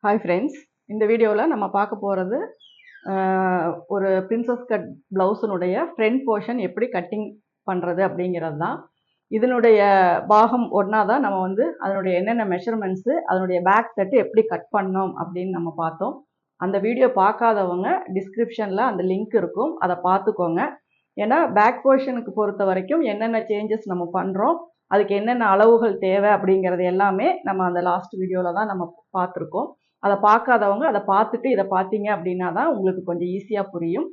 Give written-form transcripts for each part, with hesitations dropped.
Hi friends, இந்த வீடியோவில் நம்ம பார்க்க போகிறது ஒரு பிரின்சஸ் கட் ப்ளவுஸினுடைய ஃப்ரண்ட் போர்ஷன் எப்படி கட்டிங் பண்ணுறது அப்படிங்கிறது தான். இதனுடைய பாகம் ஒன்றா தான் நம்ம அதனுடைய என்னென்ன மெஷர்மெண்ட்ஸு, அதனுடைய பேக் தட்டு எப்படி கட் பண்ணோம் அப்படின்னு நம்ம பார்த்தோம். அந்த வீடியோ பார்க்காதவங்க டிஸ்கிரிப்ஷனில் அந்த லிங்க் இருக்கும், அதை பார்த்துக்கோங்க. ஏன்னா பேக் போர்ஷனுக்கு பொறுத்த வரைக்கும் என்னென்ன சேஞ்சஸ் நம்ம பண்ணுறோம், அதுக்கு என்னென்ன அளவுகள் தேவை அப்படிங்கிறது எல்லாமே நம்ம அந்த லாஸ்ட் வீடியோவில் தான் நம்ம பார்த்துருக்கோம். அதை பார்க்காதவங்க அதை பார்த்துட்டு இதை பார்த்தீங்க அப்படின்னா தான் உங்களுக்கு கொஞ்சம் ஈஸியாக புரியும்.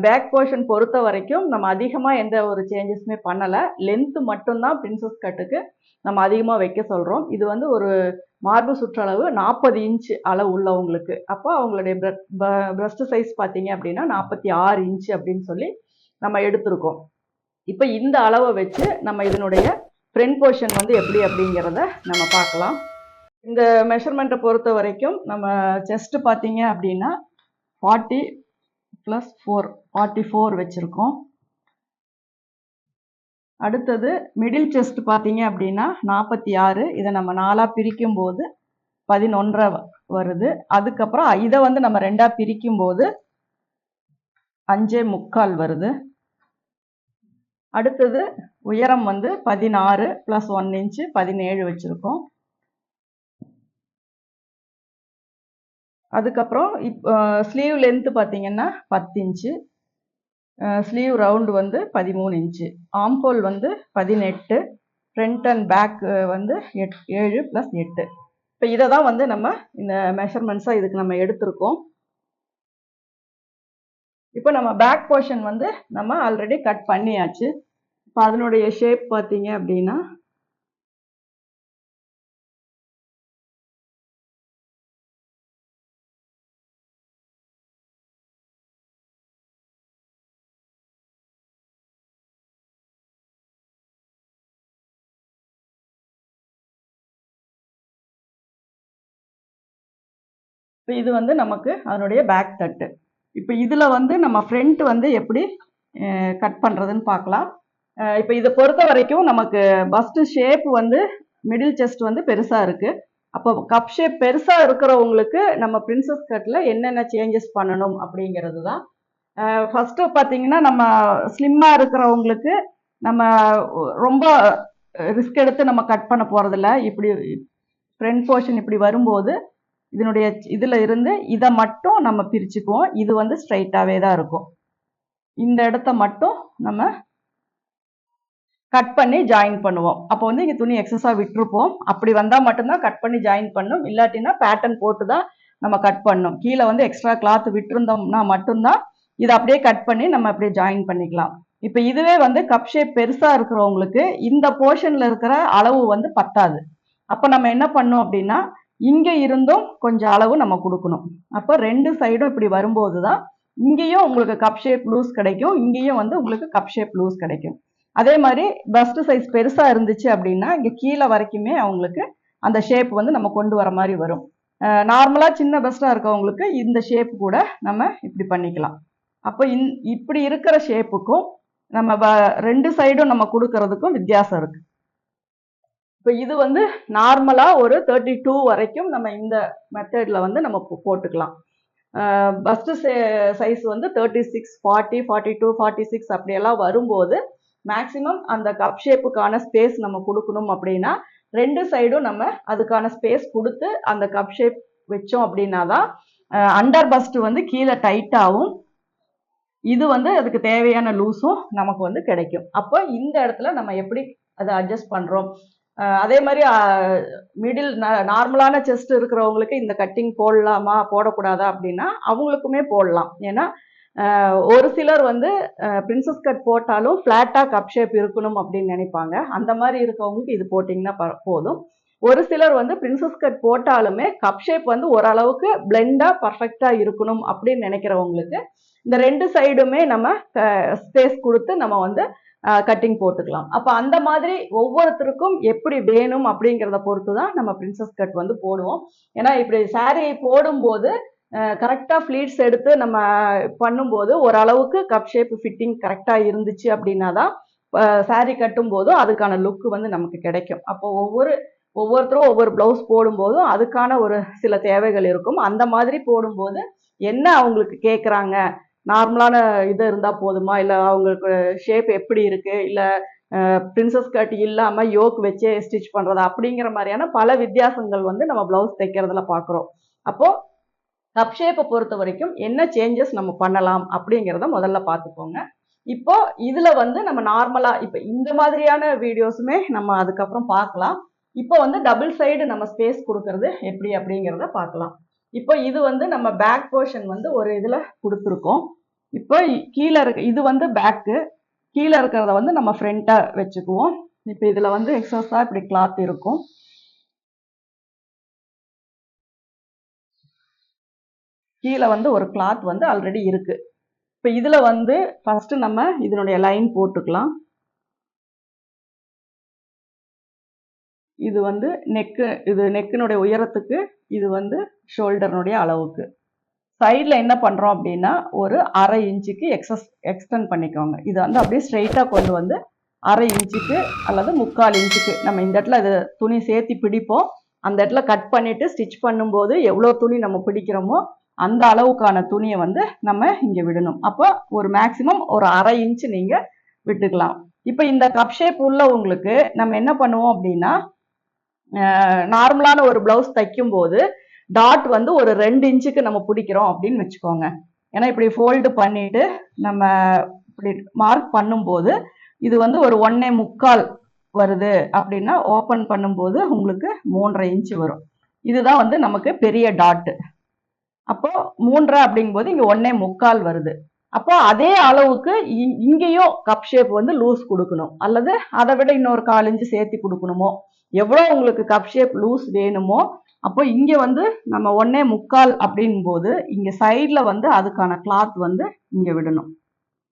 பேக் போர்ஷன் பொறுத்த வரைக்கும் நம்ம அதிகமாக எந்த ஒரு சேஞ்சஸுமே பண்ணலை. லென்த்து மட்டும்தான் பிரின்சஸ் கட்டுக்கு நம்ம அதிகமாக வைக்க சொல்கிறோம். இது ஒரு மார்பு சுற்றளவு 40 இன்ச்சு அளவு உள்ளவங்களுக்கு. அப்போ அவங்களுடைய பிரஸ்ட் சைஸ் பார்த்தீங்க அப்படின்னா 46 இன்ச்சு அப்படின்னு சொல்லி நம்ம எடுத்திருக்கோம். இப்போ இந்த அளவை வச்சு நம்ம இதனுடைய ஃப்ரண்ட் போர்ஷன் எப்படி அப்படிங்கிறத நம்ம பார்க்கலாம். இந்த மெஷர்மெண்ட்டை பொறுத்த வரைக்கும் நம்ம செஸ்ட் பார்த்தீங்க அப்படின்னா 40 + 4 44 வச்சுருக்கோம். அடுத்தது மிடில் செஸ்ட் பார்த்தீங்க அப்படின்னா 46. இதை நம்ம 4ஆக பிரிக்கும் போது 11 வருது. அதுக்கப்புறம் இதை நம்ம 2ஆக பிரிக்கும் போது 5.25 வருது. அடுத்தது உயரம் 16 + 1 இன்ச்சு 17 வச்சுருக்கோம். அதுக்கப்புறம் ஸ்லீவ் லென்த்து பார்த்தீங்கன்னா 10 inch, sleeve round 13 inch, armhole 18, front and back 7 + 8. இப்போ இதை தான் நம்ம இந்த மெஷர்மெண்ட்ஸாக இதுக்கு நம்ம எடுத்திருக்கோம். இப்போ நம்ம பேக் போர்ஷன் நம்ம ஆல்ரெடி கட் பண்ணியாச்சு. இப்போ அதனுடைய ஷேப் பார்த்தீங்க அப்படின்னா இப்போ இது நமக்கு அதனுடைய பேக் தட்டு. இப்போ இதில் நம்ம ஃப்ரண்ட் எப்படி கட் பண்ணுறதுன்னு பார்க்கலாம். இப்போ இதை பொறுத்த வரைக்கும் நமக்கு பஸ்ட் ஷேப் மிடில் செஸ்ட் பெருசாக இருக்குது. அப்போ கப் ஷேப் பெருசாக இருக்கிறவங்களுக்கு நம்ம பிரின்சஸ் கட்டில் என்னென்ன சேஞ்சஸ் பண்ணணும் அப்படிங்கிறது தான். ஃபஸ்ட்டு பார்த்தீங்கன்னா நம்ம ஸ்லிம்மாக இருக்கிறவங்களுக்கு நம்ம ரொம்ப ரிஸ்க் எடுத்து நம்ம கட் பண்ண போகிறதில்ல. இப்படி ஃப்ரண்ட் போர்ஷன் இப்படி வரும்போது இதனுடைய இதில் இருந்து இதை மட்டும் நம்ம பிரிச்சுக்குவோம். இது ஸ்ட்ரைட்டாகவே தான் இருக்கும். இந்த இடத்த மட்டும் நம்ம கட் பண்ணி ஜாயின் பண்ணுவோம். அப்போ இங்கே துணி எக்ஸஸாக விட்டுருப்போம். அப்படி வந்தால் மட்டும்தான் கட் பண்ணி ஜாயின் பண்ணும். இல்லாட்டினா பேட்டர்ன் போட்டு தான் நம்ம கட் பண்ணணும். கீழே எக்ஸ்ட்ரா கிளாத் விட்டுருந்தோம்னா மட்டும்தான் இதை அப்படியே கட் பண்ணி நம்ம அப்படியே ஜாயின் பண்ணிக்கலாம். இப்போ இதுவே கப் ஷேப் பெருசாக இருக்கிறவங்களுக்கு இந்த போர்ஷனில் இருக்கிற அளவு பத்தாது. அப்போ நம்ம என்ன பண்ணோம் அப்படின்னா இங்கே இருந்தும் கொஞ்சம் அளவு நம்ம கொடுக்கணும். அப்போ 2 சைடும் இப்படி வரும்போது தான் இங்கேயும் உங்களுக்கு கப் ஷேப் லூஸ் கிடைக்கும், இங்கேயும் உங்களுக்கு கப் ஷேப் லூஸ் கிடைக்கும். அதே மாதிரி பஸ்ட் சைஸ் பெருசாக இருந்துச்சு அப்படின்னா இங்கே கீழே வரைக்குமே அவங்களுக்கு அந்த ஷேப் நம்ம கொண்டு வர மாதிரி வரும். நார்மலாக சின்ன பஸ்டாக இருக்கவங்களுக்கு இந்த ஷேப் கூட நம்ம இப்படி பண்ணிக்கலாம். அப்போ இப்படி இருக்கிற ஷேப்புக்கும் நம்ம 2 சைடும் நம்ம கொடுக்கறதுக்கும் வித்தியாசம் இருக்குது. இப்போ இது நார்மலாக ஒரு 32 வரைக்கும் நம்ம இந்த மெத்தடில் நம்ம போட்டுக்கலாம். பஸ்ட் சைஸ் 36, 40, 42, 46 அப்படியெல்லாம் வரும்போது மேக்ஸிமம் அந்த கப் ஷேப்புக்கான ஸ்பேஸ் நம்ம கொடுக்கணும். அப்படின்னா 2 சைடும் நம்ம அதுக்கான ஸ்பேஸ் கொடுத்து அந்த கப் ஷேப் வச்சோம் அப்படின்னா தான் அண்டர் பஸ்ட் கீழே டைட்டாகவும் இது அதுக்கு தேவையான லூஸும் நமக்கு கிடைக்கும். அப்போ இந்த இடத்துல நம்ம எப்படி அதை அட்ஜஸ்ட் பண்ணுறோம். அதே மாதிரி மிடில் நார்மலான செஸ்ட் இருக்கிறவங்களுக்கு இந்த கட்டிங் போடலாமா போடக்கூடாதா அப்படின்னா அவங்களுக்குமே போடலாம். ஏன்னா ஒரு சிலர் பிரின்சஸ் கட் போட்டாலும் ஃப்ளாட்டாக கப் ஷேப் இருக்கணும் அப்படின்னு நினைப்பாங்க. அந்த மாதிரி இருக்கவங்களுக்கு இது போட்டிங்கன்னா போதும். ஒரு சிலர் பிரின்சஸ் கட் போட்டாலுமே கப் ஷேப் ஓரளவுக்கு பிளெண்டாக பர்ஃபெக்டாக இருக்கணும் அப்படின்னு நினைக்கிறவங்களுக்கு இந்த 2 சைடுமே நம்ம ஸ்பேஸ் கொடுத்து நம்ம கட்டிங் போட்டுக்கலாம். அப்போ அந்த மாதிரி ஒவ்வொருத்தருக்கும் எப்படி வேணும் அப்படிங்கிறத பொறுத்து தான் நம்ம பிரின்சஸ் கட் போடுவோம். ஏன்னா இப்படி சாரீ போடும்போது கரெக்டாக ஃப்ளீட்ஸ் எடுத்து நம்ம பண்ணும்போது ஓரளவுக்கு கப் ஷேப் ஃபிட்டிங் கரெக்டாக இருந்துச்சு அப்படின்னா தான் சாரீ கட்டும் போதும் அதுக்கான லுக்கு நமக்கு கிடைக்கும். அப்போ ஒவ்வொரு ஒவ்வொருத்தரும் ஒவ்வொரு பிளவுஸ் போடும்போதும் அதுக்கான ஒரு சில தேவைகள் இருக்கும். அந்த மாதிரி போடும்போது என்ன அவங்களுக்கு கேட்குறாங்க, நார்மலான இது இருந்தால் போதுமா, இல்லை அவங்களுக்கு ஷேப் எப்படி இருக்கு, இல்லை பிரின்சஸ் கட் இல்லாமல் யோக் வச்சே ஸ்டிச் பண்ணுறதா, அப்படிங்கிற மாதிரியான பல வித்தியாசங்கள் வந்து நம்ம பிளவுஸ் தைக்கிறதுல பார்க்குறோம். அப்போ கப் ஷேப்பை பொறுத்த வரைக்கும் என்ன சேஞ்சஸ் நம்ம பண்ணலாம் அப்படிங்கிறத முதல்ல பார்த்துக்கோங்க. இப்போ இதுல வந்து நம்ம நார்மலா இப்ப இந்த மாதிரியான வீடியோஸுமே நம்ம அதுக்கப்புறம் பார்க்கலாம். இப்போ வந்து டபுள் சைடு நம்ம ஸ்பேஸ் கொடுக்கறது எப்படி அப்படிங்கிறத பார்க்கலாம். இப்போ இது வந்து நம்ம பேக் போர்ஷன் வந்து ஒரு இதுல கொடுத்துருக்கோம். இப்போ கீழே இருக்க இது வந்து பேக்கு, கீழே இருக்கிறத வந்து நம்ம ஃப்ரண்டா வச்சுக்குவோம். இப்போ இதுல வந்து எக்ஸஸா இப்படி கிளாத் இருக்கும். கீழே வந்து ஒரு கிளாத் வந்து ஆல்ரெடி இருக்கு. இப்போ இதுல வந்து ஃபர்ஸ்ட் நம்ம இதனுடைய லைன் போட்டுக்கலாம். இது வந்து நெக்கு, இது நெக்கினுடைய உயரத்துக்கு, இது வந்து ஷோல்டர்னுடைய அளவுக்கு. சைடில் என்ன பண்ணுறோம் அப்படின்னா ஒரு 1/2 இன்ச்சுக்கு எக்ஸ்டெண்ட் பண்ணிக்கோங்க. இது வந்து அப்படியே ஸ்ட்ரெயிட்டாக கொண்டு வந்து 1/2 இன்ச்சுக்கு அல்லது 3/4 இன்ச்சுக்கு நம்ம இந்த இடத்துல இது துணி சேர்த்து பிடிப்போம். அந்த இடத்துல கட் பண்ணிட்டு ஸ்டிச் பண்ணும்போது எவ்வளோ துணி நம்ம பிடிக்கிறோமோ அந்த அளவுக்கான துணியை வந்து நம்ம இங்கே விடணும். அப்போ ஒரு மேக்சிமம் ஒரு 1/2 இன்ச்சு நீங்கள் விட்டுக்கலாம். இப்போ இந்த கப் ஷேப் உள்ள உங்களுக்கு நம்ம என்ன பண்ணுவோம் அப்படின்னா, நார்மலான ஒரு பிளவுஸ் தைக்கும் போது டாட் வந்து ஒரு 2 இன்ச்சுக்கு நம்ம பிடிக்கிறோம் அப்படின்னு வச்சுக்கோங்க. ஏன்னா இப்படி ஃபோல்டு பண்ணிட்டு நம்ம இப்படி மார்க் பண்ணும்போது இது வந்து ஒரு 1.25 வருது அப்படின்னா ஓப்பன் பண்ணும்போது உங்களுக்கு 3.5 இன்ச்சு வரும். இதுதான் வந்து நமக்கு பெரிய டாட்டு. அப்போ 3.5 அப்படிங்கும்போது இங்க 1.25 வருது. அப்போ அதே அளவுக்கு இங்கேயும் கப் ஷேப் வந்து லூஸ் கொடுக்கணும், அல்லது அதை விட இன்னொரு 1/4 இன்ச்சு சேர்த்து கொடுக்கணுமோ, எவ்வளோ உங்களுக்கு கப் ஷேப் லூஸ் வேணுமோ அப்போ இங்க வந்து நம்ம 1.25 அப்படிங்கும் போது இங்க சைட்ல வந்து அதுக்கான கிளாத் வந்து இங்க விடணும்.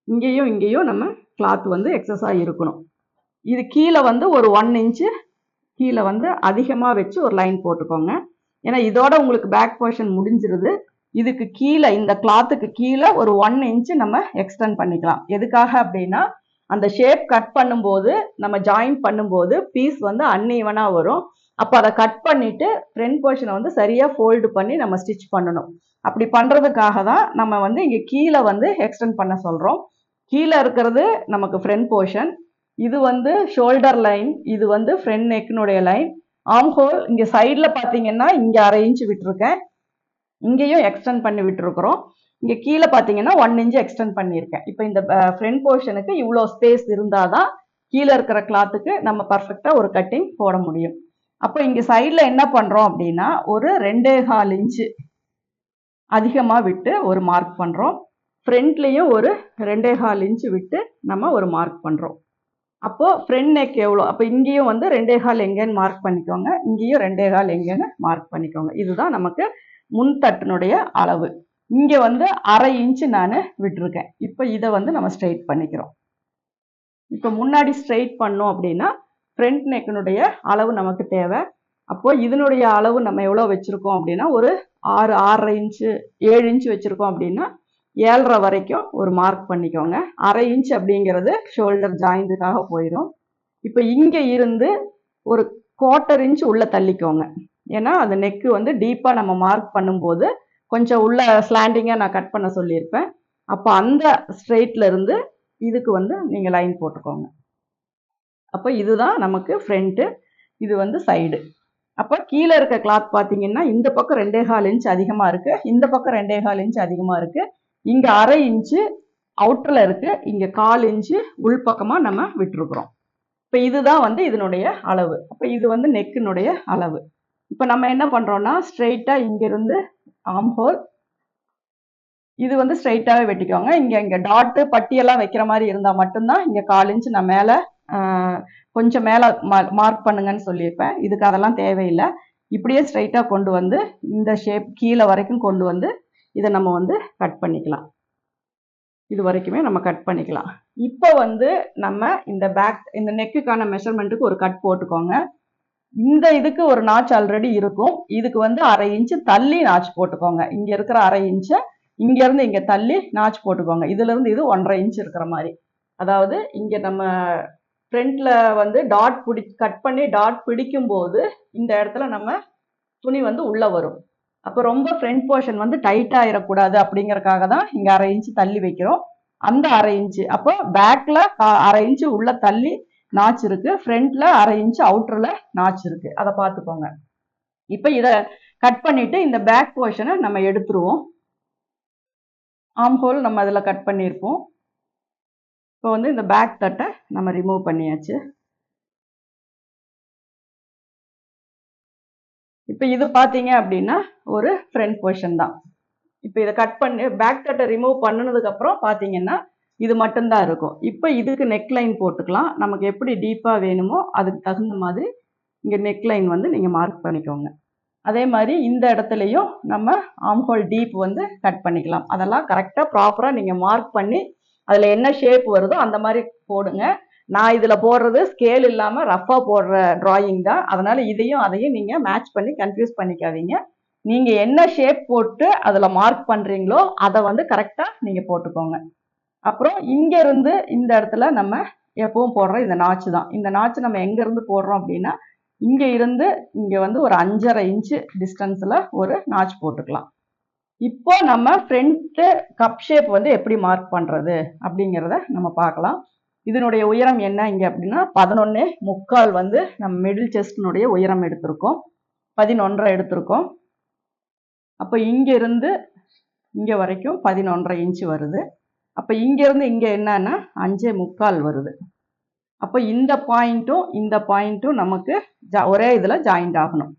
இங்கேயும் நம்ம கிளாத் வந்து எக்ஸஸா இருக்கணும். இது கீழே வந்து ஒரு 1 இன்ச்சு கீழே வந்து அதிகமா வச்சு ஒரு லைன் போட்டுக்கோங்க. ஏன்னா இதோட உங்களுக்கு பேக் போர்ஷன் முடிஞ்சிருது. இதுக்கு கீழே இந்த கிளாத்துக்கு கீழே ஒரு 1 இன்ச்சு நம்ம எக்ஸ்டெண்ட் பண்ணிக்கலாம். எதுக்காக அப்படின்னா அந்த ஷேப் கட் பண்ணும்போது நம்ம ஜாயின் பண்ணும்போது பீஸ் வந்து அன்ஈவனா வரும். அப்போ அதை கட் பண்ணிட்டு ஃப்ரண்ட் போர்ஷனை வந்து சரியா ஃபோல்டு பண்ணி நம்ம ஸ்டிச் பண்ணணும். அப்படி பண்றதுக்காக தான் நம்ம வந்து இங்க கீழே வந்து எக்ஸ்டெண்ட் பண்ண சொல்றோம். கீழே இருக்கிறது நமக்கு ஃப்ரண்ட் போர்ஷன், இது வந்து ஷோல்டர் லைன், இது வந்து ஃப்ரண்ட் நெக்கினுடைய லைன். ஆர்ம் ஹோல் இங்க சைட்ல பாத்தீங்கன்னா இங்க 1/2 இன்ச் விட்டுருக்கேன், இங்கேயும் எக்ஸ்டெண்ட் பண்ணி விட்டுருக்குறோம். இங்க கீழே பாத்தீங்கன்னா 1 இன்ச் எக்ஸ்டெண்ட் பண்ணியிருக்கேன். இப்போ இந்த ஃப்ரண்ட் போர்ஷனுக்கு இவ்வளோ ஸ்பேஸ் இருந்தாதான் கீழே இருக்கிற கிளாத்துக்கு நம்ம பர்ஃபெக்டா ஒரு கட்டிங் போட முடியும். அப்போ இங்க சைட்ல என்ன பண்றோம் அப்படின்னா ஒரு 2.25 இன்ச்சு அதிகமா விட்டு ஒரு மார்க் பண்றோம். ஃப்ரண்ட்லயும் ஒரு 2.25 இன்ச்சு விட்டு நம்ம ஒரு மார்க் பண்றோம். அப்போ ஃப்ரண்ட் நெக் எவ்வளோ, அப்போ இங்கேயும் வந்து 2.25 எங்கேன்னு மார்க் பண்ணிக்கோங்க, இங்கேயும் 2.25 எங்கேன்னு மார்க் பண்ணிக்கோங்க. இதுதான் நமக்கு முன்தட்டினுடைய அளவு. இங்க வந்து 1/2 இன்ச்சு நான் விட்டுருக்கேன். இப்போ இதை வந்து நம்ம ஸ்ட்ரெயிட் பண்ணிக்கிறோம். இப்போ முன்னாடி ஸ்ட்ரெயிட் பண்ணோம் அப்படின்னா ஃப்ரண்ட் நெக்கினுடைய அளவு நமக்கு தேவை. அப்போ இதனுடைய அளவு நம்ம எவ்வளோ வச்சிருக்கோம் அப்படின்னா ஒரு 6.5 இன்ச்சு 7 இன்ச்சு வச்சிருக்கோம் அப்படின்னா 7.5 வரைக்கும் ஒரு மார்க் பண்ணிக்கோங்க. 1/2 இன்ச் அப்படிங்கிறது ஷோல்டர் ஜாயிண்ட்டுக்காக போயிடும். இப்போ இங்க இருந்து ஒரு 1/4 இன்ச் உள்ள தள்ளிக்கோங்க. ஏன்னா அது நெக்கு வந்து டீப்பா நம்ம மார்க் பண்ணும்போது கொஞ்சம் உள்ள ஸ்லாண்டிங்கா நான் கட் பண்ண சொல்லியிருப்பேன். அப்போ அந்த ஸ்ட்ரெயிட்ல இருந்து இதுக்கு வந்து நீங்க லைன் போட்டுக்கோங்க. அப்போ இதுதான் நமக்கு ஃப்ரண்ட்டு, இது வந்து சைடு. அப்போ கீழே இருக்க கிளாத் பார்த்தீங்கன்னா இந்த பக்கம் 2.25 இன்ச் அதிகமா இருக்கு, இந்த பக்கம் 2.25 இன்ச் அதிகமா இருக்கு. இங்க 1/2 இன்ச்சு அவுட்டர்ல இருக்கு, இங்க 1/4 இன்ச்சு உள்பக்கமா நம்ம விட்டுருக்குறோம். இப்போ இதுதான் வந்து இதனுடைய அளவு. அப்போ இது வந்து நெக்கினுடைய அளவு. இப்போ நம்ம என்ன பண்றோம்னா ஸ்ட்ரெயிட்டா இங்க இருந்து ஆர்ம் ஹோல் இது வந்து ஸ்ட்ரெயிட்டாவே வெட்டிக்கோங்க. இங்க டாட்டு பட்டியெல்லாம் வைக்கிற மாதிரி இருந்தா மட்டும்தான் இங்க 1/4 இன்ச் நான் மேல கொஞ்சம் மேல மார்க் பண்ணுங்கன்னு சொல்லியிருப்பேன். இதுக்கு அதெல்லாம் தேவையில்லை. இப்படியே ஸ்ட்ரெயிட்டா கொண்டு வந்து இந்த ஷேப் கீழே வரைக்கும் கொண்டு வந்து இதை நம்ம வந்து கட் பண்ணிக்கலாம். இது வரைக்குமே நம்ம கட் பண்ணிக்கலாம். இப்போ வந்து நம்ம இந்த நெக்குக்கான மெஷர்மெண்ட்டுக்கு ஒரு கட் போட்டுக்கோங்க. இந்த இதுக்கு ஒரு நாச் ஆல்ரெடி இருக்கும், இதுக்கு வந்து 1/2 இன்ச்சு தள்ளி நாச் போட்டுக்கோங்க. இங்க இருக்கிற 1/2 இன்ச்சை இங்க இருந்து இங்க தள்ளி நாச் போட்டுக்கோங்க. இதுல இருந்து இது 1.5 இன்ச் இருக்கிற மாதிரி. அதாவது இங்க நம்ம ஃப்ரண்ட்ல வந்து டாட் கட் பண்ணி டாட் பிடிக்கும் போது இந்த இடத்துல நம்ம துணி வந்து உள்ள வரும். அப்போ ரொம்ப ஃப்ரண்ட் போர்ஷன் வந்து டைட் ஆயிடக்கூடாது அப்படிங்கறக்காக தான் இங்க 1/2 இன்ச் தள்ளி வைக்கிறோம். அந்த 1/2 இன்ச் அப்போ பேக்ல 1/2 இன்ச் உள்ள தள்ளி நாச் இருக்கு, ஃப்ரண்ட்ல 1/2 இன்ச் அவுட்டர்ல நாச் இருக்கு, அதை பார்த்துக்கோங்க. இப்போ இதை கட் பண்ணிட்டு இந்த பேக் போர்ஷனை நம்ம எடுத்துருவோம். ஆர்ம் ஹோல் நம்ம அதில் கட் பண்ணியிருப்போம். இப்போ வந்து இந்த பேக் தட்டை நம்ம ரிமூவ் பண்ணியாச்சு. இப்போ இது பார்த்தீங்க அப்படின்னா ஒரு ஃப்ரண்ட் போர்ஷன் தான். இப்போ இதை கட் பண்ணி பேக் தட்டை ரிமூவ் பண்ணினதுக்கப்புறம் பார்த்தீங்கன்னா இது மட்டும்தான் இருக்கும். இப்போ இதுக்கு நெக் லைன் போட்டுக்கலாம். நமக்கு எப்படி டீப்பாக வேணுமோ அதுக்கு தகுந்த மாதிரி இங்கே நெக் லைன் வந்து நீங்கள் மார்க் பண்ணிக்கோங்க. அதே மாதிரி இந்த இடத்துலையும் நம்ம ஆர்ம் ஹோல் டீப் வந்து கட் பண்ணிக்கலாம். அதெல்லாம் கரெக்டாக ப்ராப்பராக நீங்கள் மார்க் பண்ணி அதில் என்ன ஷேப் வருதோ அந்த மாதிரி போடுங்க. நான் இதில் போடுறது ஸ்கேல் இல்லாமல் ரஃபாக போடுற ட்ராயிங் தான். அதனால் இதையும் அதையும் நீங்கள் மேட்ச் பண்ணி கன்ஃபியூஸ் பண்ணிக்காதீங்க. நீங்கள் என்ன ஷேப் போட்டு அதில் மார்க் பண்ணுறீங்களோ அதை வந்து கரெக்டாக நீங்கள் போட்டுக்கோங்க. அப்புறம் இங்கேருந்து இந்த இடத்துல நம்ம எப்பவும் போடுற இந்த நாச்சு தான். இந்த நாச்சு நம்ம எங்கேருந்து போடுறோம் அப்படின்னா இங்கே இருந்து இங்கே வந்து ஒரு 5.5 இன்ச்சு டிஸ்டன்ஸில் ஒரு நாச் போட்டுக்கலாம். இப்போ நம்ம ஃப்ரண்ட்டு கப் ஷேப் வந்து எப்படி மார்க் பண்ணுறது அப்படிங்கிறத நம்ம பார்க்கலாம். இதனுடைய உயரம் என்ன இங்கே அப்படின்னா 11.75 வந்து நம்ம மிடில் செஸ்டினுடைய உயரம் எடுத்திருக்கோம். 11.5 எடுத்திருக்கோம். அப்போ இங்கேருந்து இங்கே வரைக்கும் 11.5 இன்ச்சு வருது. அப்போ இங்கேருந்து இங்கே என்னன்னா 5.75 வருது. அப்போ இந்த பாயிண்ட்டும் நமக்கு ஒரே இதில் ஜாயிண்ட் ஆகணும்.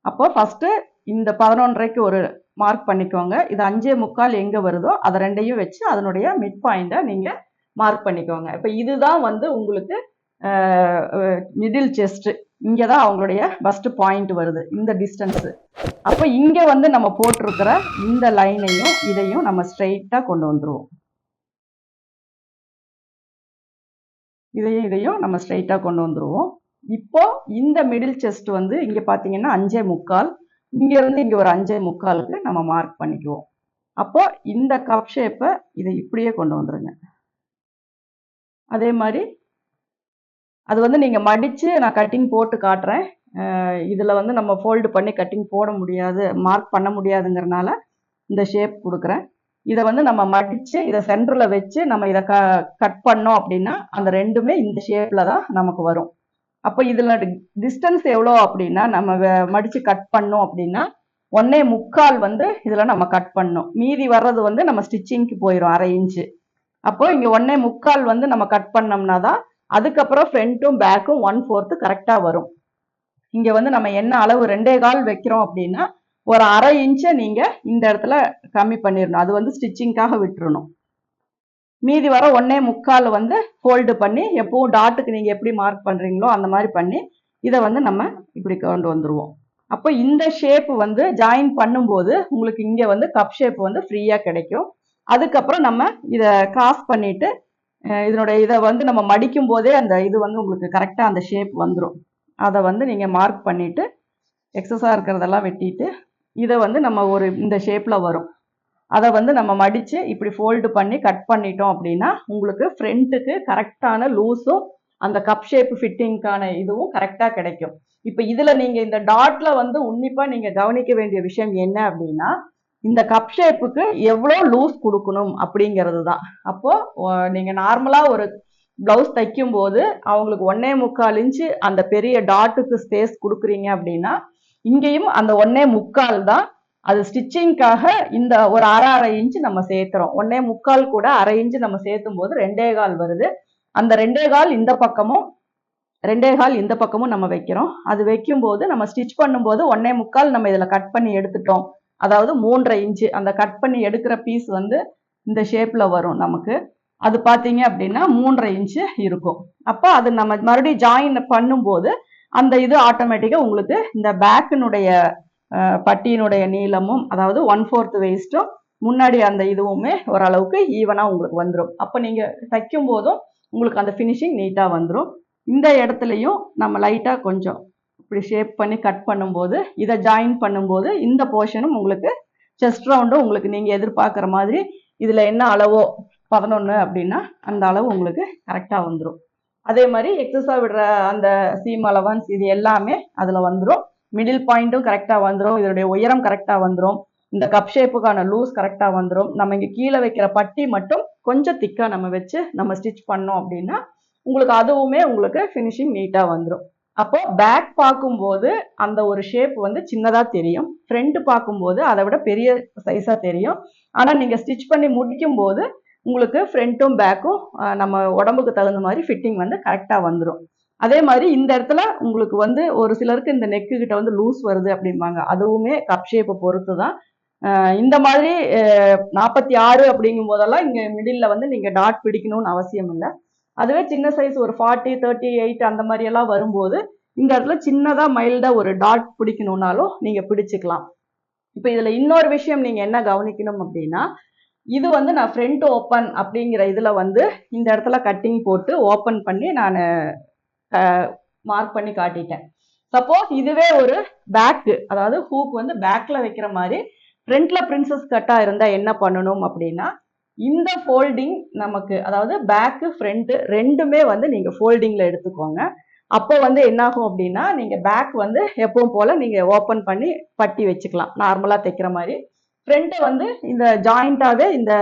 அப்போ ஃபஸ்ட்டு இந்த 11.5க்கு ஒரு மார்க் பண்ணிக்கோங்க. இது 5.75 எங்கே வருதோ அதை ரெண்டையும் வச்சு அதனுடைய மிட் பாயிண்டை நீங்கள் மார்க் பண்ணிக்கோங்க. இப்போ இதுதான் வந்து உங்களுக்கு மிடில் செஸ்ட். இங்கே தான் அவங்களுடைய ஃபஸ்ட்டு பாயிண்ட் வருது, இந்த டிஸ்டன்ஸு. அப்போ இங்கே வந்து நம்ம போட்டிருக்கிற இந்த லைனையும் இதையும் நம்ம ஸ்ட்ரெயிட்டாக கொண்டு வந்துடுவோம். இதையும் நம்ம ஸ்ட்ரெயிட்டாக கொண்டு வந்துடுவோம். இப்போ இந்த மிடில் செஸ்ட் வந்து இங்கே பார்த்தீங்கன்னா 5.75, இங்கேருந்து இங்கே ஒரு 5.75க்கு நம்ம மார்க் பண்ணிக்குவோம். அப்போ இந்த கப் ஷேப்பை இதை இப்படியே கொண்டு வந்துடுங்க. அதே மாதிரி அது வந்து நீங்கள் மடித்து நான் கட்டிங் போட்டு காட்டுறேன். இதில் வந்து நம்ம ஃபோல்டு பண்ணி கட்டிங் போட முடியாது, மார்க் பண்ண முடியாதுங்கிறனால இந்த ஷேப் கொடுக்குறேன். இதை வந்து நம்ம மடித்து இதை சென்டரில் வச்சு நம்ம இதை கட் பண்ணோம் அப்படின்னா அந்த ரெண்டுமே இந்த ஷேப்பில் தான் நமக்கு வரும். அப்போ இதில் டிஸ்டன்ஸ் எவ்வளோ அப்படின்னா நம்ம மடித்து கட் பண்ணோம் அப்படின்னா 1.75 வந்து இதில் நம்ம கட் பண்ணோம். மீதி வர்றது வந்து நம்ம ஸ்டிச்சிங்க்கு போயிடும் 1/2 இன்ச்சு. அப்போ இங்கே 1.75 வந்து நம்ம கட் பண்ணோம்னா தான் அதுக்கப்புறம் ஃப்ரண்ட்டும் பேக்கும் 1/4 கரெக்டாக வரும். இங்கே வந்து நம்ம என்ன அளவு 2.25 வைக்கிறோம் அப்படின்னா ஒரு 1/2 இன்ச்சை நீங்கள் இந்த இடத்துல கம்மி பண்ணிடணும். அது வந்து ஸ்டிச்சிங்காக விட்டுறணும். மீதி வர 1.75 வந்து ஃபோல்டு பண்ணி எப்பவும் டாட்டுக்கு நீங்கள் எப்படி மார்க் பண்ணுறீங்களோ அந்த மாதிரி பண்ணி இதை வந்து நம்ம இப்படி கொண்டு வந்துடுவோம். அப்போ இந்த ஷேப் வந்து ஜாயின் பண்ணும்போது உங்களுக்கு இங்கே வந்து கப் ஷேப் வந்து ஃப்ரீயாக கிடைக்கும். அதுக்கப்புறம் நம்ம இதை கிராஸ் பண்ணிவிட்டு இதை வந்து நம்ம மடிக்கும் போதே அந்த இது வந்து உங்களுக்கு கரெக்டாக அந்த ஷேப் வந்துடும். அதை வந்து நீங்கள் மார்க் பண்ணிவிட்டு எக்ஸஸாக இருக்கிறதெல்லாம் வெட்டிட்டு இதை வந்து நம்ம ஒரு இந்த ஷேப்பில் வரும். அதை வந்து நம்ம மடித்து இப்படி ஃபோல்டு பண்ணி கட் பண்ணிட்டோம் அப்படின்னா உங்களுக்கு ஃப்ரண்ட்டுக்கு கரெக்டான லூஸும் அந்த கப் ஷேப் ஃபிட்டிங்க்கான இதுவும் கரெக்டாக கிடைக்கும். இப்போ இதில் நீங்கள் இந்த டாட்டில் வந்து உன்னிப்பாக நீங்கள் கவனிக்க வேண்டிய விஷயம் என்ன அப்படின்னா இந்த கப் ஷேப்புக்கு எவ்வளோ லூஸ் கொடுக்கணும் அப்படிங்கிறது தான். அப்போது நீங்கள் நார்மலாக ஒரு ப்ளவுஸ் தைக்கும் போது அவங்களுக்கு 1.75 இன்ச்சு அந்த பெரிய டாட்டுக்கு ஸ்பேஸ் கொடுக்குறீங்க அப்படின்னா இங்கேயும் அந்த 1.75 தான். அது ஸ்டிச்சிங்காக இந்த ஒரு 1/2 இன்ச்சு நம்ம சேர்த்துறோம். 1.75 கூட 1/2 இன்ச்சு நம்ம சேர்த்தும் போது 2.25 வருது. அந்த 2.25 இந்த பக்கமும் 2.25 இந்த பக்கமும் நம்ம வைக்கிறோம். அது வைக்கும்போது நம்ம ஸ்டிச் பண்ணும்போது 1.75 நம்ம இதில் கட் பண்ணி எடுத்துட்டோம். அதாவது 3.5 இன்ச்சு அந்த கட் பண்ணி எடுக்கிற பீஸ் வந்து இந்த ஷேப்பில் வரும் நமக்கு. அது பார்த்தீங்க அப்படின்னா 3.5 இன்ச்சு இருக்கும். அப்போ அது நம்ம மறுபடியும் ஜாயின் பண்ணும்போது அந்த இது ஆட்டோமேட்டிக்காக உங்களுக்கு இந்த பேக்கினுடைய பட்டியினுடைய நீளமும் அதாவது 1/4 வேஸ்ட்டும் முன்னாடி அந்த இதுவுமே ஓரளவுக்கு ஈவனாக உங்களுக்கு வந்துடும். அப்போ நீங்கள் தைக்கும் போதும் உங்களுக்கு அந்த ஃபினிஷிங் நீட்டாக வந்துடும். இந்த இடத்துலையும் நம்ம லைட்டாக கொஞ்சம் இப்படி ஷேப் பண்ணி கட் பண்ணும்போது இதை ஜாயின் பண்ணும்போது இந்த போர்ஷனும் உங்களுக்கு செஸ்ட் ரவுண்டும் உங்களுக்கு நீங்கள் எதிர்பார்க்குற மாதிரி இதில் என்ன அளவோ 11 அப்படின்னா அந்த அளவு உங்களுக்கு கரெக்டாக வந்துடும். அதே மாதிரி எக்ஸஸா விடுற அந்த சீம் அலவன்ஸ் இது எல்லாமே அதுல வந்துடும். மிடில் பாயிண்ட்டும் கரெக்டா வந்துடும். இதனுடைய உயரம் கரெக்டா வந்துடும். இந்த கப் ஷேப்புக்கான லூஸ் கரெக்டா வந்துடும். நம்ம இங்க கீழே வைக்கிற பட்டி மட்டும் கொஞ்சம் திக்கா நம்ம வச்சு நம்ம ஸ்டிச் பண்ணோம் அப்படின்னா உங்களுக்கு அதுவுமே உங்களுக்கு ஃபினிஷிங் நீட்டா வந்துடும். அப்போ பேக் பார்க்கும்போது அந்த ஒரு ஷேப் வந்து சின்னதா தெரியும். ஃப்ரண்ட் பார்க்கும்போது அதை விட பெரிய சைஸா தெரியும். ஆனா நீங்க ஸ்டிச் பண்ணி முடிக்கும் போது உங்களுக்கு ஃப்ரண்ட்டும் பேக்கும் நம்ம உடம்புக்கு தகுந்த மாதிரி ஃபிட்டிங் வந்து கரெக்டா வந்துடும். அதே மாதிரி இந்த இடத்துல உங்களுக்கு வந்து ஒரு சிலருக்கு இந்த நெக்கு கிட்ட வந்து லூஸ் வருது அப்படிம்பாங்க. அதுவுமே கப் ஷேப்பை பொறுத்து தான். இந்த மாதிரி 46 அப்படிங்கும் போதெல்லாம் இங்க மிடில்ல வந்து நீங்க டாட் பிடிக்கணும்னு அவசியம் இல்லை. அதுவே சின்ன சைஸ் ஒரு 40, 38 அந்த மாதிரி எல்லாம் வரும்போது இந்த இடத்துல சின்னதா மைல்டா ஒரு டாட் பிடிக்கணும்னாலும் நீங்க பிடிச்சுக்கலாம். இப்ப இதுல இன்னொரு விஷயம் நீங்க என்ன கவனிக்கணும் அப்படின்னா, இது வந்து நான் ஃப்ரண்ட் ஓப்பன் அப்படிங்கிற இதுல வந்து இந்த இடத்துல கட்டிங் போட்டு ஓப்பன் பண்ணி நான் மார்க் பண்ணி காட்டிட்டேன். சப்போஸ் இதுவே ஒரு பேக், அதாவது ஹூக் வந்து பேக்ல வைக்கிற மாதிரி ஃப்ரண்ட்ல பிரின்சஸ் கட்டா இருந்தா என்ன பண்ணணும் அப்படின்னா, இந்த ஃபோல்டிங் நமக்கு, அதாவது பேக்கு ஃப்ரண்ட் ரெண்டுமே வந்து நீங்க ஃபோல்டிங்ல எடுத்துக்கோங்க. அப்போ வந்து என்னாகும் அப்படின்னா, நீங்க பேக் வந்து எப்பவும் போல நீங்க ஓப்பன் பண்ணி பட்டி வச்சுக்கலாம் நார்மலா தைக்கிற மாதிரி. ஃப்ரண்ட் வந்து இந்த ஜாயிண்டாவே இந்த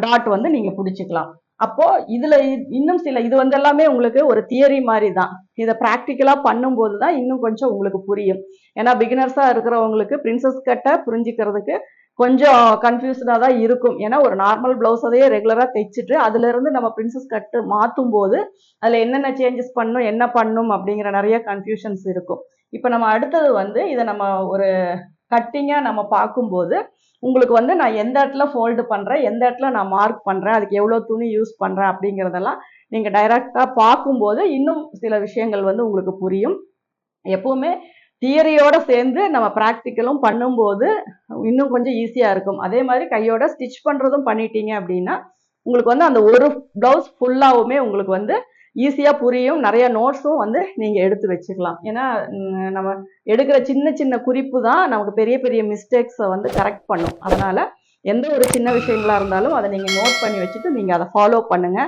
டாட் வந்து நீங்க பிடிச்சிக்கலாம். அப்போ இதுல இன்னும் சில இது வந்து எல்லாமே உங்களுக்கு ஒரு தியரி மாதிரி தான். இதை ப்ராக்டிக்கலா பண்ணும்போது தான் இன்னும் கொஞ்சம் உங்களுக்கு புரியும். ஏன்னா பிகினர்ஸா இருக்கிறவங்களுக்கு பிரின்சஸ் கட்டை புரிஞ்சுக்கிறதுக்கு கொஞ்சம் கன்ஃபியூஸ்டா தான் இருக்கும். ஏன்னா ஒரு நார்மல் பிளவுஸ் அதையே ரெகுலரா தைச்சிட்டு அதுல இருந்து நம்ம பிரின்சஸ் கட்டு மாத்தும் போது அதுல என்னென்ன சேஞ்சஸ் பண்ணும், என்ன பண்ணும் அப்படிங்கிற நிறைய கன்ஃபியூஷன்ஸ் இருக்கும். இப்ப நம்ம அடுத்தது வந்து இதை நம்ம ஒரு கட்டிங்கா நம்ம பார்க்கும்போது உங்களுக்கு வந்து நான் எந்த இடத்துல ஃபோல்டு பண்றேன், எந்த இடத்துல நான் மார்க் பண்றேன், அதுக்கு எவ்வளவு துணி யூஸ் பண்றேன் அப்படிங்கறதெல்லாம் நீங்க டைரக்டா பார்க்கும்போது இன்னும் சில விஷயங்கள் வந்து உங்களுக்கு புரியும். எப்பவுமே தியரியோட சேர்ந்து நம்ம ப்ராக்டிக்கலும் பண்ணும்போது இன்னும் கொஞ்சம் ஈஸியா இருக்கும். அதே மாதிரி கையோட ஸ்டிச் பண்றதும் பண்ணிட்டீங்க அப்படின்னா உங்களுக்கு வந்து அந்த ஒரு பிளவுஸ் ஃபுல்லாவுமே உங்களுக்கு வந்து ஈஸியா புரியும். நிறைய நோட்ஸும் வந்து நீங்க எடுத்து வச்சுக்கலாம். ஏன்னா நம்ம எடுக்கிற சின்ன சின்ன குறிப்பு தான் நமக்கு பெரிய பெரிய மிஸ்டேக்ஸை வந்து கரெக்ட் பண்ணும். அதனால எந்த ஒரு சின்ன விஷயங்களா இருந்தாலும் அதை நீங்க நோட் பண்ணி வச்சுட்டு நீங்க அதை ஃபாலோ பண்ணுங்க.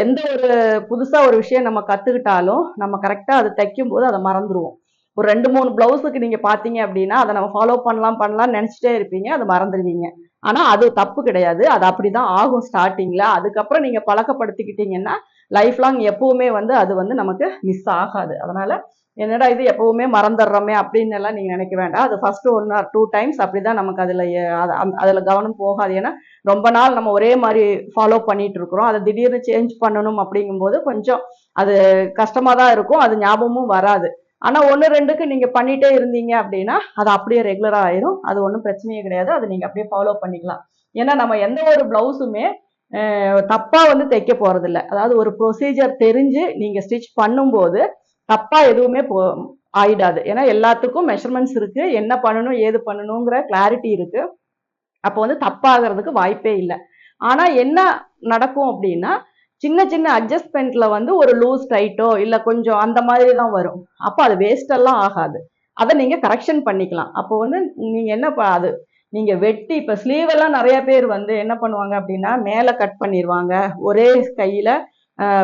எந்த ஒரு புதுசா ஒரு விஷயம் நம்ம கத்துக்கிட்டாலும் நம்ம கரெக்டா அதை தைக்கும் போது அதை மறந்துடுவோம். ஒரு 2-3 பிளவுஸுக்கு நீங்க பாத்தீங்க அப்படின்னா அதை நம்ம ஃபாலோ பண்ணலாம்னு நினைச்சிட்டே இருப்பீங்க, அதை மறந்துடுவீங்க. ஆனா அது தப்பு கிடையாது. அது அப்படிதான் ஆகும் ஸ்டார்டிங்ல. அதுக்கப்புறம் நீங்க பழக்கப்படுத்திக்கிட்டீங்கன்னா லைஃப் லாங் எப்பவுமே வந்து அது வந்து நமக்கு மிஸ் ஆகாது. அதனால என்னடா இது எப்பவுமே மறந்துடுறோமே அப்படின்னு எல்லாம் நீங்க நினைக்க வேண்டாம். அது ஃபர்ஸ்ட் 1 or 2 டைம்ஸ் அப்படிதான் நமக்கு அதுல கவனம் போகாது. ஏன்னா ரொம்ப நாள் நம்ம ஒரே மாதிரி ஃபாலோ பண்ணிட்டு இருக்கிறோம். அதை திடீர்னு சேஞ்ச் பண்ணணும் அப்படிங்கும்போது கொஞ்சம் அது கஷ்டமா தான் இருக்கும். அது ஞாபகமும் வராது. ஆனா 1, 2க்கு நீங்க பண்ணிட்டே இருந்தீங்க அப்படின்னா அது அப்படியே ரெகுலரா ஆயிரும். அது ஒன்றும் பிரச்சனையே கிடையாது. அதை நீங்க அப்படியே ஃபாலோ பண்ணிக்கலாம். ஏன்னா நம்ம எந்த ஒரு பிளவுஸுமே தப்பா வந்து தைக்க போறது இல்லை. அதாவது ஒரு ப்ரொசீஜர் தெரிஞ்சு நீங்க ஸ்டிச் பண்ணும்போது தப்பா எதுவுமே ஆயிடாது. ஏன்னா எல்லாத்துக்கும் மெஷர்மெண்ட்ஸ் இருக்கு. என்ன பண்ணணும் ஏது பண்ணணுங்கிற கிளாரிட்டி இருக்கு. அப்போ வந்து தப்பாகிறதுக்கு வாய்ப்பே இல்லை. ஆனா என்ன நடக்கும் அப்படின்னா சின்ன சின்ன அட்ஜஸ்ட்மெண்ட்ல வந்து ஒரு லூஸ் டைட்டோ இல்ல கொஞ்சம் அந்த மாதிரி தான் வரும். அப்போ அது வேஸ்ட் எல்லாம் ஆகாது. அதை நீங்க கரெக்ஷன் பண்ணிக்கலாம். அப்போ வந்து நீங்க என்ன அது நீங்க வெட்டி இப்ப ஸ்லீவ் எல்லாம் நிறைய பேர் வந்து என்ன பண்ணுவாங்க அப்படின்னா மேல கட் பண்ணிடுவாங்க, ஒரே கையில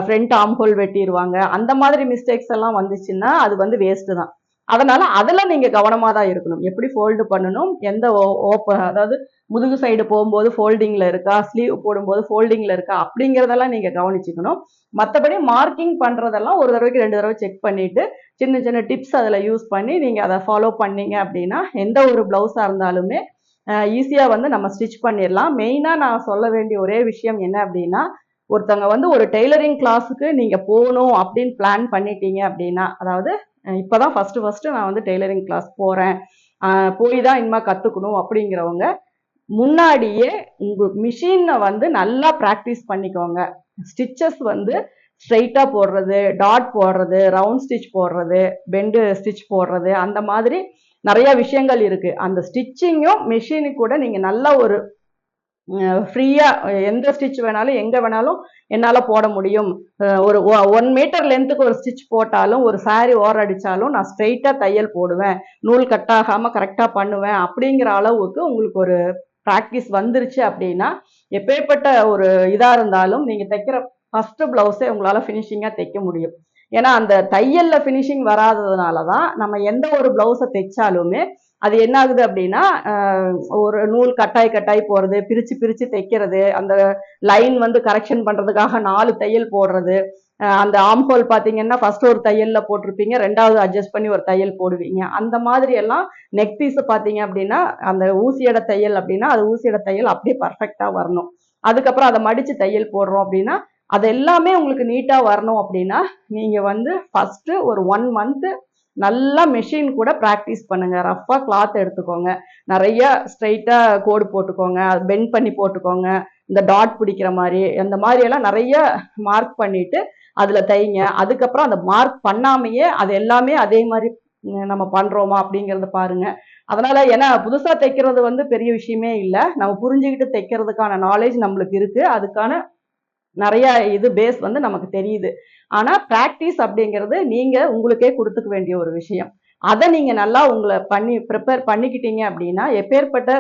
ஃப்ரண்ட் ஆர்ம் ஹோல் வெட்டிடுவாங்க. அந்த மாதிரி மிஸ்டேக்ஸ் எல்லாம் வந்துச்சுன்னா அது வந்து வேஸ்ட் தான். அதனால அதுல நீங்க கவனமா தான் இருக்கணும். எப்படி ஃபோல்டு பண்ணணும், எந்த அதாவது முதுகு சைடு போகும்போது ஃபோல்டிங்ல இருக்கா, ஸ்லீவ் போடும்போது ஃபோல்டிங்ல இருக்கா அப்படிங்கிறதெல்லாம் நீங்க கவனிச்சுக்கணும். மற்றபடி மார்க்கிங் பண்றதெல்லாம் ஒரு தடவைக்கு 2 தடவை செக் பண்ணிட்டு சின்ன சின்ன டிப்ஸ் அதில் யூஸ் பண்ணி நீங்க அதை ஃபாலோ பண்ணீங்க அப்படின்னா எந்த ஒரு பிளவுஸா இருந்தாலுமே ஈஸியா வந்து நம்ம ஸ்டிச் பண்ணிடலாம். மெயினா நான் சொல்ல வேண்டிய ஒரே விஷயம் என்ன அப்படின்னா, ஒருத்தவங்க வந்து ஒரு டெய்லரிங் கிளாஸுக்கு நீங்க போகணும் அப்படின்னு பிளான் பண்ணிட்டீங்க அப்படின்னா, அதாவது இப்பதான் ஃபர்ஸ்ட் நான் வந்து டெய்லரிங் கிளாஸ் போறேன், போய் தான் இனிமே கத்துக்கணும் அப்படிங்கிறவங்க முன்னாடியே உங்க மிஷினை வந்து நல்லா ப்ராக்டிஸ் பண்ணிக்கோங்க. ஸ்டிச்சஸ் வந்து ஸ்ட்ரைட்டா போடுறது, டாட் போடுறது, ரவுண்ட் ஸ்டிச் போடுறது, பெண்டு ஸ்டிச் போடுறது, அந்த மாதிரி நிறைய விஷயங்கள் இருக்கு. அந்த ஸ்டிச்சிங்கும் மிஷினுக்கு கூட நீங்க நல்லா ஒரு ஃப்ரீயா எந்த ஸ்டிச் வேணாலும் எங்க வேணாலும் என்னால போட முடியும். ஒரு 1 மீட்டர் லென்த்துக்கு ஒரு ஸ்டிச் போட்டாலும் ஒரு சாரி ஓர அடிச்சாலும் நான் ஸ்ட்ரெயிட்டா தையல் போடுவேன், நூல் கட் ஆகாம கரெக்டா பண்ணுவேன் அப்படிங்கிற அளவுக்கு உங்களுக்கு ஒரு ப்ராக்டிஸ் வந்துருச்சு அப்படின்னா எப்பேற்பட்ட ஒரு இதா இருந்தாலும் நீங்க தைக்கிற ஃபர்ஸ்ட் பிளவுஸே உங்களால ஃபினிஷிங்கா தைக்க முடியும். ஏன்னா அந்த தையல்ல ஃபினிஷிங் வராததுனால தான் நம்ம எந்த ஒரு பிளவுஸை தைச்சாலுமே அது என்ன ஆகுது அப்படின்னா ஒரு நூல் கட்டாய் கட்டாய் போறது, பிரிச்சு பிரிச்சு தைக்கிறது, அந்த லைன் வந்து கரெக்ஷன் பண்றதுக்காக 4 தையல் போடுறது, அந்த ஆம்ஹோல் பாத்தீங்கன்னா ஃபர்ஸ்ட் ஒரு தையல்ல போட்டிருப்பீங்க, ரெண்டாவது அட்ஜஸ்ட் பண்ணி ஒரு தையல் போடுவீங்க. அந்த மாதிரி எல்லாம் நெக் பீஸ் பாத்தீங்க அப்படின்னா அந்த ஊசியோட தையல் அப்படின்னா அது ஊசியோட தையல் அப்படியே பர்ஃபெக்டா வரணும். அதுக்கப்புறம் அதை மடிச்சு தையல் போடுறோம் அப்படின்னா அது எல்லாமே உங்களுக்கு நீட்டா வரணும் அப்படின்னா நீங்க வந்து ஃபர்ஸ்ட் ஒரு 1 மந்த் நல்லா மெஷின் கூட ப்ராக்டிஸ் பண்ணுங்க. ரஃபா கிளாத் எடுத்துக்கோங்க, நிறைய ஸ்ட்ரைட்டா கோடு போட்டுக்கோங்க, பெண்ட் பண்ணி போட்டுக்கோங்க, இந்த டாட் பிடிக்கிற மாதிரி அந்த மாதிரி எல்லாம் நிறைய மார்க் பண்ணிட்டு அதுல தைங்க. அதுக்கப்புறம் அந்த மார்க் பண்ணாமையே அது எல்லாமே அதே மாதிரி நம்ம பண்றோமா அப்படிங்கறத பாருங்க. அதனால ஏன்னா புதுசா தைக்கிறது வந்து பெரிய விஷயமே இல்லை, நம்ம புரிஞ்சுக்கிட்டு தைக்கிறதுக்கான நாலேஜ் நம்மளுக்கு இருக்கு, அதுக்கான நிறைய இது பேஸ் வந்து நமக்கு தெரியுது. ஆனா பிராக்டிஸ் அப்படிங்கிறது நீங்க உங்களுக்கே கொடுத்துக்க வேண்டிய ஒரு விஷயம். அதை நீங்க நல்லா உங்களை ப்ரிப்பேர் பண்ணிக்கிட்டீங்க அப்படின்னா எப்பேற்பட்ட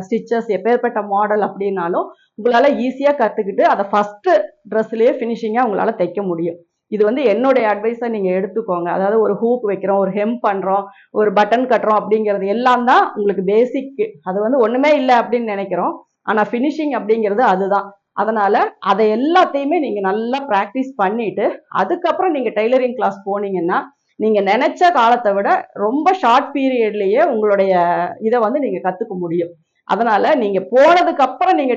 ஸ்டிச்சஸ் எப்பேற்பட்ட மாடல் அப்படின்னாலும் உங்களால ஈஸியா கத்துக்கிட்டு அதை ஃபர்ஸ்ட் ட்ரெஸ்லயே ஃபினிஷிங்கா உங்களால தைக்க முடியும். இது வந்து என்னுடைய அட்வைஸை நீங்க எடுத்துக்கோங்க. அதாவது ஒரு ஹூக் வைக்கிறோம், ஒரு ஹெம் பண்றோம், ஒரு பட்டன் கட்டுறோம் அப்படிங்கிறது எல்லாம் தான் உங்களுக்கு பேசிக். அது வந்து ஒண்ணுமே இல்லை அப்படின்னு நினைக்கிறோம், ஆனா ஃபினிஷிங் அப்படிங்கிறது அதுதான். அதனால அதை எல்லாத்தையுமே நீங்க நல்லா பிராக்டிஸ் பண்ணிட்டு அதுக்கப்புறம் நீங்க டெய்லரிங் கிளாஸ் போனீங்கன்னா நீங்க நினைச்ச காலத்தை விட ரொம்ப ஷார்ட் பீரியட்லயே உங்களுடைய இதை வந்து நீங்க கத்துக்க முடியும். அதனால நீங்க போனதுக்கு அப்புறம் நீங்க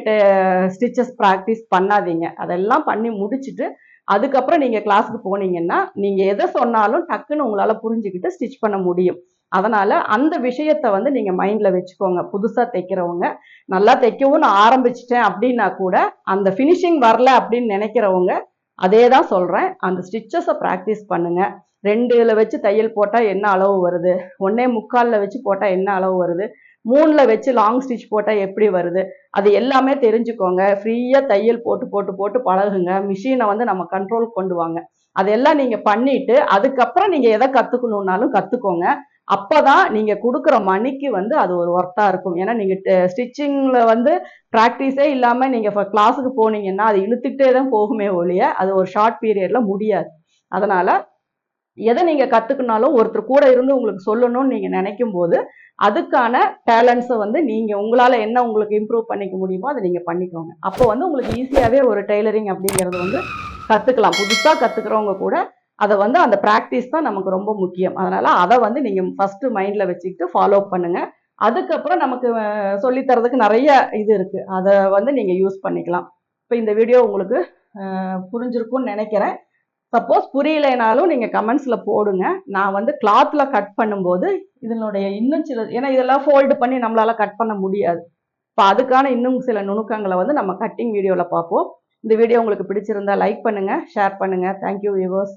ஸ்டிச்சஸ் பிராக்டிஸ் பண்ணாதீங்க. அதெல்லாம் பண்ணி முடிச்சுட்டு அதுக்கப்புறம் நீங்க கிளாஸுக்கு போனீங்கன்னா நீங்க எதை சொன்னாலும் டக்குன்னு உங்களால புரிஞ்சுக்கிட்டு ஸ்டிச் பண்ண முடியும். அதனால அந்த விஷயத்த வந்து நீங்க மைண்ட்ல வச்சுக்கோங்க. புதுசா தைக்கிறவங்க நல்லா தைக்கவும் நான் ஆரம்பிச்சிட்டேன் அப்படின்னா கூட அந்த ஃபினிஷிங் வரல அப்படின்னு நினைக்கிறவங்க அதே தான் சொல்றேன், அந்த ஸ்டிச்சஸை ப்ராக்டிஸ் பண்ணுங்க. 2ல வச்சு தையல் போட்டா என்ன அளவு வருது, 1.25ல வச்சு போட்டா என்ன அளவு வருது, 3ல வச்சு லாங் ஸ்டிச் போட்டா எப்படி வருது, அது எல்லாமே தெரிஞ்சுக்கோங்க. ஃப்ரீயா தையல் போட்டு போட்டு போட்டு பழகுங்க. மிஷினை வந்து நம்ம கண்ட்ரோல் கொண்டு வாங்க. அதெல்லாம் நீங்க பண்ணிட்டு அதுக்கப்புறம் நீங்க எதை கத்துக்கணும்னாலும் கத்துக்கோங்க. அப்பதான் நீங்க கொடுக்குற மணிக்கு வந்து அது ஒரு ஒர்த்தா இருக்கும். ஏன்னா நீங்க ஸ்டிச்சிங்ல வந்து பிராக்டிஸே இல்லாம நீங்க கிளாஸுக்கு போனீங்கன்னா அது இழுத்துக்கிட்டே தான் போகுமே ஒழிய அது ஒரு ஷார்ட் பீரியட்ல முடியாது. அதனால எதை நீங்க கத்துக்கினாலும் ஒருத்தர் கூட இருந்து உங்களுக்கு சொல்லணும்னு நீங்க நினைக்கும் போது அதுக்கான டேலண்ட்ஸை வந்து நீங்க உங்களால என்ன உங்களுக்கு இம்ப்ரூவ் பண்ணிக்க முடியுமோ அதை நீங்க பண்ணிக்கோங்க. அப்போ வந்து உங்களுக்கு ஈஸியாவே ஒரு டெய்லரிங் அப்படிங்கிறது வந்து கத்துக்கலாம். புதுசா கத்துக்கிறவங்க கூட அதை வந்து அந்த பிராக்டிஸ் தான் நமக்கு ரொம்ப முக்கியம். அதனால அதை வந்து நீங்க ஃபர்ஸ்ட் மைண்ட்ல வச்சுக்கிட்டு ஃபாலோ பண்ணுங்க. அதுக்கப்புறம் நமக்கு சொல்லி தரதுக்கு நிறைய இது இருக்கு, அதை வந்து நீங்க யூஸ் பண்ணிக்கலாம். இப்போ இந்த வீடியோ உங்களுக்கு புரிஞ்சிருக்கும்னு நினைக்கிறேன். சப்போஸ் புரியலைனாலும் நீங்க கமெண்ட்ஸ்ல போடுங்க. நான் வந்து கிளாத்ல கட் பண்ணும்போது இதனுடைய இன்னும் சில, ஏன்னா இதெல்லாம் ஃபோல்டு பண்ணி நம்மளால கட் பண்ண முடியாது, இப்போ அதுக்கான இன்னும் சில நுணுக்கங்களை வந்து நம்ம கட்டிங் வீடியோல பார்ப்போம். இந்த வீடியோ உங்களுக்கு பிடிச்சிருந்தா லைக் பண்ணுங்க, ஷேர் பண்ணுங்க. Thank you viewers.